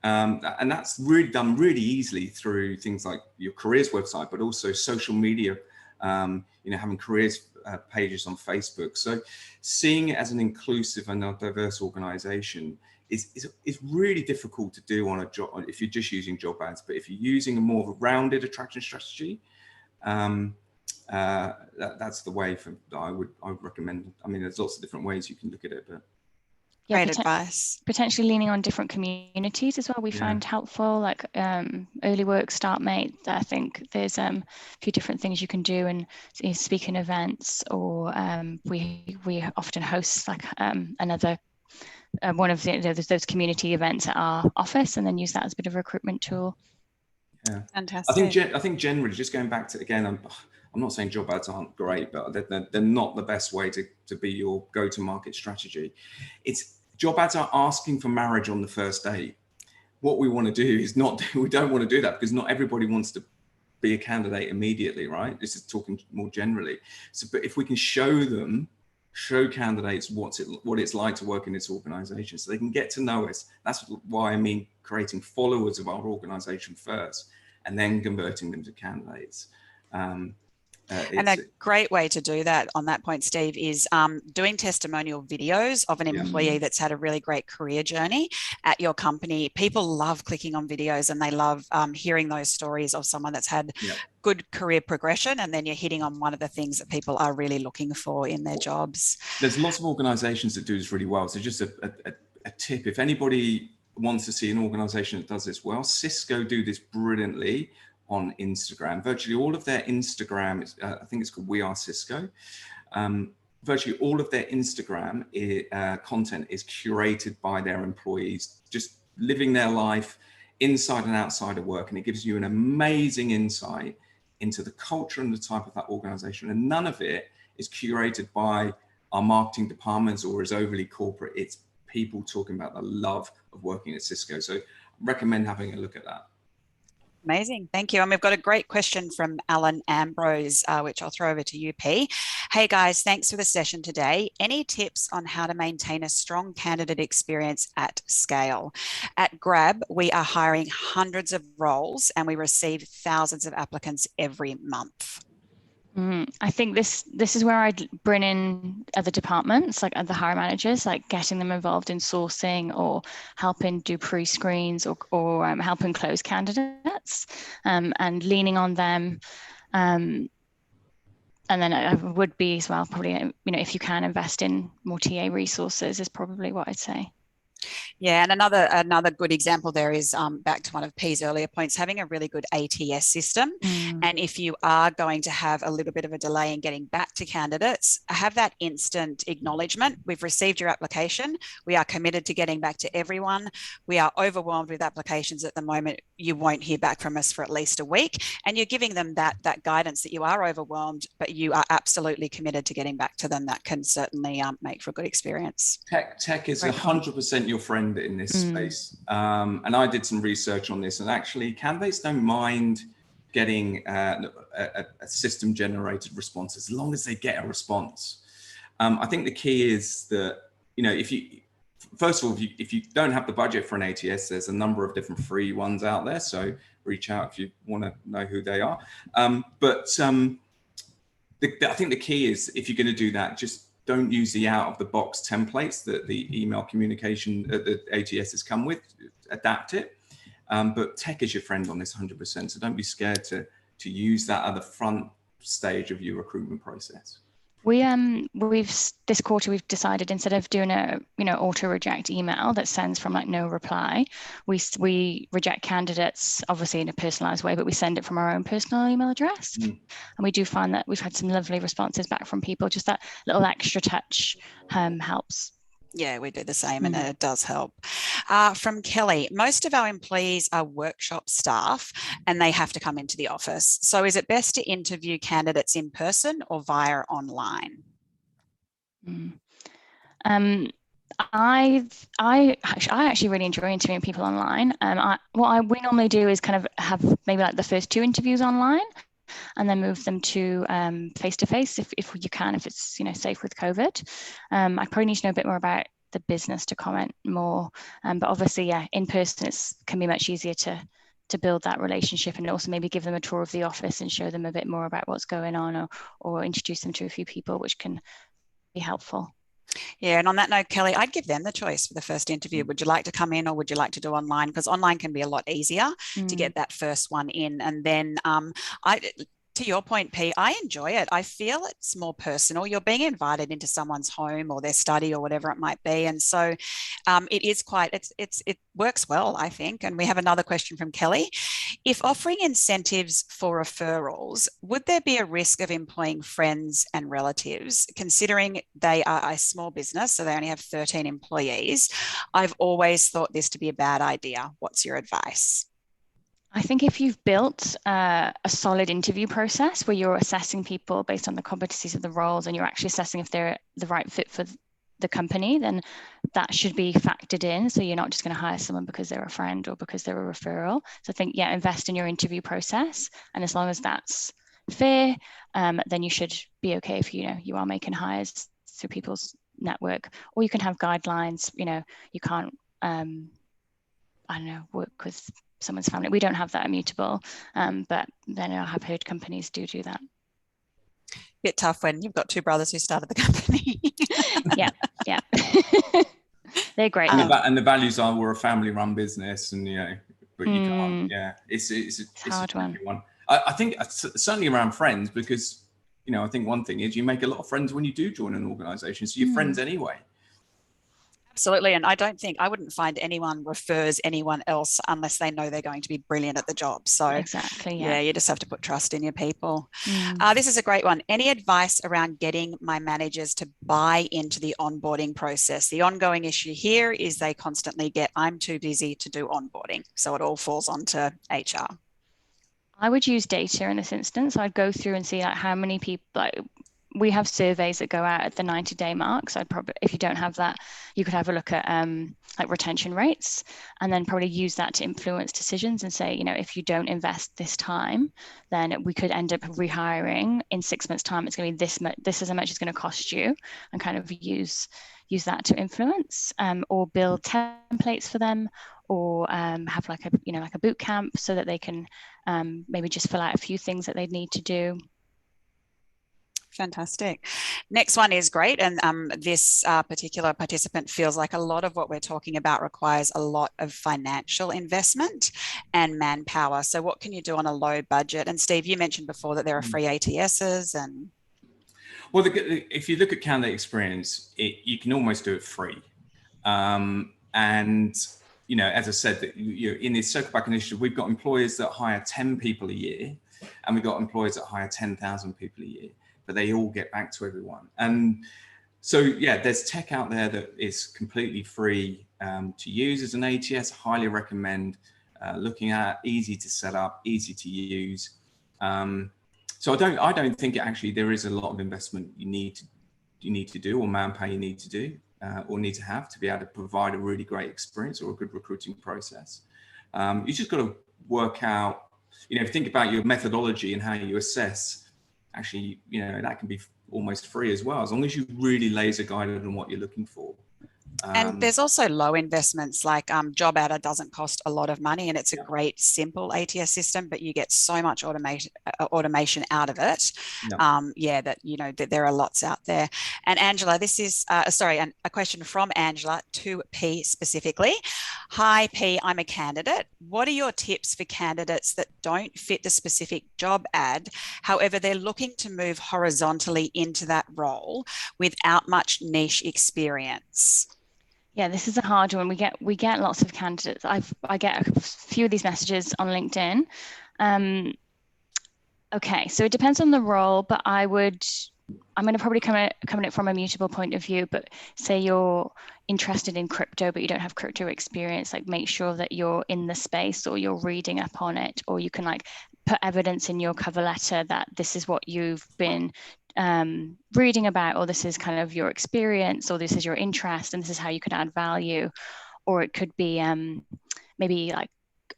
and that's really done really easily through things like your careers website, but also social media. Having careers pages on Facebook. So seeing it as an inclusive and a diverse organization is really difficult to do on a job if you're just using job ads. But if you're using a more of a rounded attraction strategy, that's the way I would recommend. I mean, there's lots of different ways you can look at it, but great advice. Potentially leaning on different communities as well. We find helpful, like early work, Startmate. I think there's a few different things you can do, and speaking events, or we often host like another one of those community events at our office, and then use that as a bit of a recruitment tool. Yeah, fantastic. I think generally, just going back to again, I'm not saying job ads aren't great, but they're not the best way to be your go-to-market strategy. Job ads are asking for marriage on the first date. What we want to do is we don't want to do that because not everybody wants to be a candidate immediately, right? This is talking more generally. So, but if we can show candidates what it's like to work in this organization so they can get to know us. That's why I mean creating followers of our organization first and then converting them to candidates. And a great way to do that on that point, Steve, is doing testimonial videos of an employee that's had a really great career journey at your company. People love clicking on videos and they love hearing those stories of someone that's had good career progression, and then you're hitting on one of the things that people are really looking for in their jobs. There's lots of organizations that do this really well. So just a tip, if anybody wants to see an organization that does this well, Cisco do this brilliantly on Instagram. Virtually all of their Instagram, I think it's called We Are Cisco. Virtually all of their Instagram content is curated by their employees, just living their life inside and outside of work. And it gives you an amazing insight into the culture and the type of that organization. And none of it is curated by our marketing departments or is overly corporate. It's people talking about the love of working at Cisco. So I recommend having a look at that. Amazing. Thank you. And we've got a great question from Alan Ambrose, which I'll throw over to you, P. Hey guys, thanks for the session today. Any tips on how to maintain a strong candidate experience at scale? At Grab, we are hiring hundreds of roles and we receive thousands of applicants every month. I think this is where I'd bring in other departments, like other hiring managers, like getting them involved in sourcing or helping do pre-screens or helping close candidates, and leaning on them. And then I would be as well, probably, if you can invest in more TA resources is probably what I'd say. Yeah, and another good example there is back to one of P's earlier points, having a really good ATS system. And if you are going to have a little bit of a delay in getting back to candidates, have that instant acknowledgement. We've received your application. We are committed to getting back to everyone. We are overwhelmed with applications at the moment. You won't hear back from us for at least a week. And you're giving them that guidance that you are overwhelmed, but you are absolutely committed to getting back to them. That can certainly make for a good experience. Tech is 100% your friend in this space. And I did some research on this, and actually candidates don't mind getting a system generated response as long as they get a response. I think the key is that, if you don't have the budget for an ATS, there's a number of different free ones out there. So reach out if you want to know who they are. I think the key is, if you're going to do that, just don't use the out-of-the-box templates that the email communication the ATSs come with. Adapt it, but tech is your friend on this 100%. So don't be scared to use that at the front stage of your recruitment process. This quarter we've decided, instead of doing a auto reject email that sends from like no reply, we reject candidates obviously in a personalized way, but we send it from our own personal email address. And we do find that we've had some lovely responses back from people. Just that little extra touch helps. Yeah, we do the same, and it does help. From Kelly, most of our employees are workshop staff and they have to come into the office. So is it best to interview candidates in person or via online? I actually really enjoy interviewing people online. What we normally do is kind of have maybe like the first 2 interviews online, and then move them to face-to-face if you can, if it's safe with COVID. I probably need to know a bit more about the business to comment more, but obviously, in person can be much easier to build that relationship, and also maybe give them a tour of the office and show them a bit more about what's going on, or introduce them to a few people, which can be helpful. Yeah, and on that note, Kelly, I'd give them the choice for the first interview. Would you like to come in, or would you like to do online? Because online can be a lot easier to get that first one in. And then to your point, P, I enjoy it. I feel it's more personal. You're being invited into someone's home or their study or whatever it might be. And so it is it works well, I think. And we have another question from Kelly. If offering incentives for referrals, would there be a risk of employing friends and relatives, considering they are a small business, so they only have 13 employees? I've always thought this to be a bad idea. What's your advice? I think if you've built a solid interview process where you're assessing people based on the competencies of the roles, and you're actually assessing if they're the right fit for the company, then that should be factored in. So you're not just going to hire someone because they're a friend or because they're a referral. So I think, invest in your interview process. And as long as that's fair, then you should be okay if you are making hires through people's network. Or you can have guidelines. You can't, work with someone's family. We don't have that immutable, but then I have heard companies do that. Bit tough when you've got two brothers who started the company. Yeah. They're great. And the values are, we're a family-run business, and but you can't. Yeah, it's a hard one. I think certainly around friends, because I think one thing is you make a lot of friends when you do join an organisation, so you're friends anyway. Absolutely. And I wouldn't find anyone refers anyone else unless they know they're going to be brilliant at the job. So exactly, yeah, you just have to put trust in your people. This is a great one. Any advice around getting my managers to buy into the onboarding process? The ongoing issue here is they constantly get, I'm too busy to do onboarding. So it all falls onto HR. I would use data in this instance. I'd go through and see how many people, we have surveys that go out at the 90-day mark. So I'd probably, if you don't have that, you could have a look at retention rates, and then probably use that to influence decisions and say, if you don't invest this time, then we could end up rehiring in 6 months' time. It's going to be this is how much it's going to cost you, and kind of use that to influence, or build templates for them, or have like a boot camp so that they can maybe just fill out a few things that they need to do. Fantastic. Next one is great. And this particular participant feels like a lot of what we're talking about requires a lot of financial investment and manpower. So what can you do on a low budget? And Steve, you mentioned before that there are free ATSs and... Well, if you look at candidate experience, you can almost do it free. And, as I said, that in this Circle Back initiative, we've got employers that hire 10 people a year, and we've got employers that hire 10,000 people a year, but they all get back to everyone. And so, there's tech out there that is completely free to use as an ATS. Highly recommend looking at, easy to set up, easy to use. So I don't think there is a lot of investment you need to do, or manpower you need to do, or need to have to be able to provide a really great experience or a good recruiting process. You just got to work out, if you think about your methodology and how you assess, that can be almost free as well, as long as you really laser guided on what you're looking for. And there's also low investments, like Job Adder doesn't cost a lot of money, and it's a great simple ATS system, but you get so much automation out of it. That there are lots out there. And Angela, this is and a question from Angela to P specifically. Hi P, I'm a candidate. What are your tips for candidates that don't fit the specific job ad? However, they're looking to move horizontally into that role without much niche experience. Yeah, this is a hard one. We get lots of candidates. I get a few of these messages on LinkedIn. Okay, so it depends on the role, but I'm going to probably come at it from a mutable point of view. But say you're interested in crypto, but you don't have crypto experience, make sure that you're in the space, or you're reading up on it, or you can put evidence in your cover letter that this is what you've been reading about, or this is kind of your experience, or this is your interest, and this is how you could add value. Or it could be maybe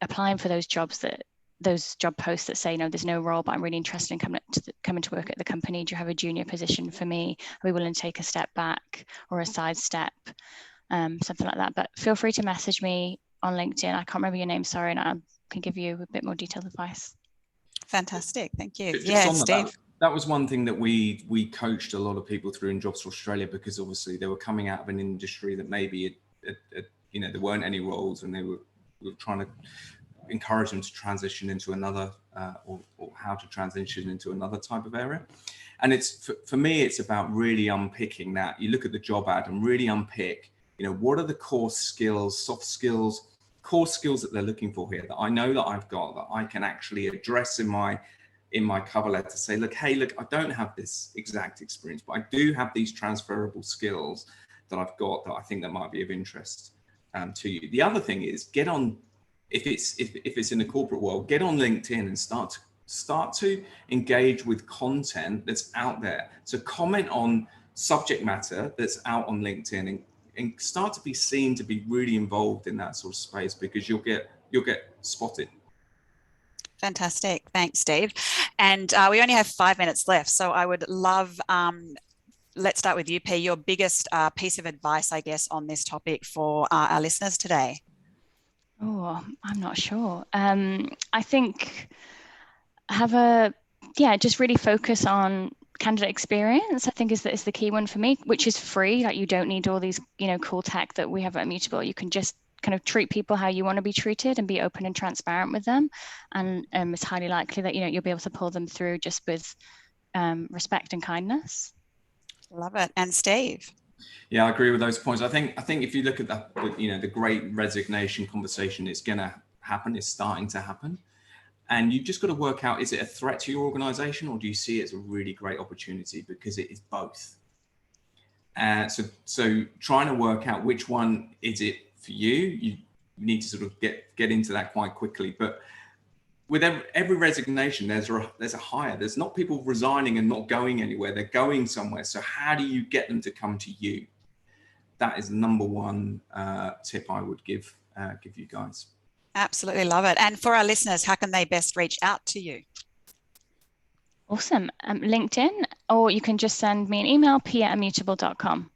applying for those job posts that say, there's no role, but I'm really interested in coming to work at the company. Do you have a junior position for me? Are we willing to take a step back or a side step? Something like that. But feel free to message me on LinkedIn. I can't remember your name, sorry, and I can give you a bit more detailed advice. Fantastic, thank you. Steve. That was one thing that we coached a lot of people through in Jobs for Australia, because obviously they were coming out of an industry that maybe there weren't any roles, and we were trying to encourage them to transition into another or how to transition into another type of area. And it's for me, it's about really unpicking that. You look at the job ad and really unpick, what are the core skills, soft skills, core skills that they're looking for here that I know that I've got, that I can actually address in my cover letter, say, look, I don't have this exact experience, but I do have these transferable skills that I've got that I think that might be of interest to you. The other thing is, get on, if it's in the corporate world, get on LinkedIn and start to engage with content that's out there. So comment on subject matter that's out on LinkedIn, and start to be seen to be really involved in that sort of space, because you'll get spotted. Fantastic. Thanks, Steve. And we only have 5 minutes left. So I would love, let's start with you, P, your biggest piece of advice, I guess, on this topic for our listeners today. Oh, I'm not sure. I think just really focus on candidate experience, I think is the key one for me, which is free. Like, you don't need all these, cool tech that we have at Immutable. You can just kind of treat people how you want to be treated and be open and transparent with them. And it's highly likely that, you'll be able to pull them through just with respect and kindness. Love it. And Steve? Yeah, I agree with those points. I think if you look at the great resignation conversation, it's going to happen. It's starting to happen. And you've just got to work out, is it a threat to your organization, or do you see it as a really great opportunity? Because it is both. So trying to work out which one is it for you, you need to sort of get into that quite quickly. But with every resignation, there's a hire. There's not people resigning and not going anywhere. They're going somewhere. So how do you get them to come to you? That is the number one tip I would give you guys. Absolutely love it. And for our listeners, how can they best reach out to you? Awesome. LinkedIn, or you can just send me an email, p@immutable.com.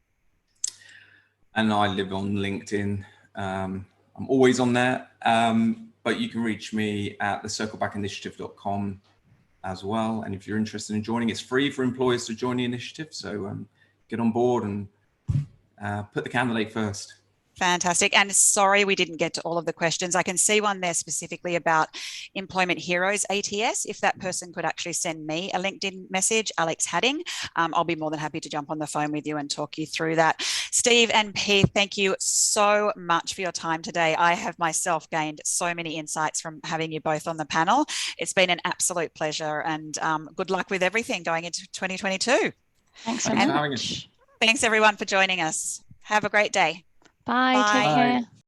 And I live on LinkedIn. I'm always on there. But you can reach me at the circlebackinitiative.com as well. And if you're interested in joining, it's free for employers to join the initiative. So get on board and put the candidate first. Fantastic. And sorry, we didn't get to all of the questions. I can see one there specifically about Employment Heroes ATS. If that person could actually send me a LinkedIn message, Alex Hattingh, I'll be more than happy to jump on the phone with you and talk you through that. Steve and P, thank you so much for your time today. I have myself gained so many insights from having you both on the panel. It's been an absolute pleasure, and good luck with everything going into 2022. Thanks so Thanks for having much. us. Thanks everyone for joining us. Have a great day. Bye. Take care.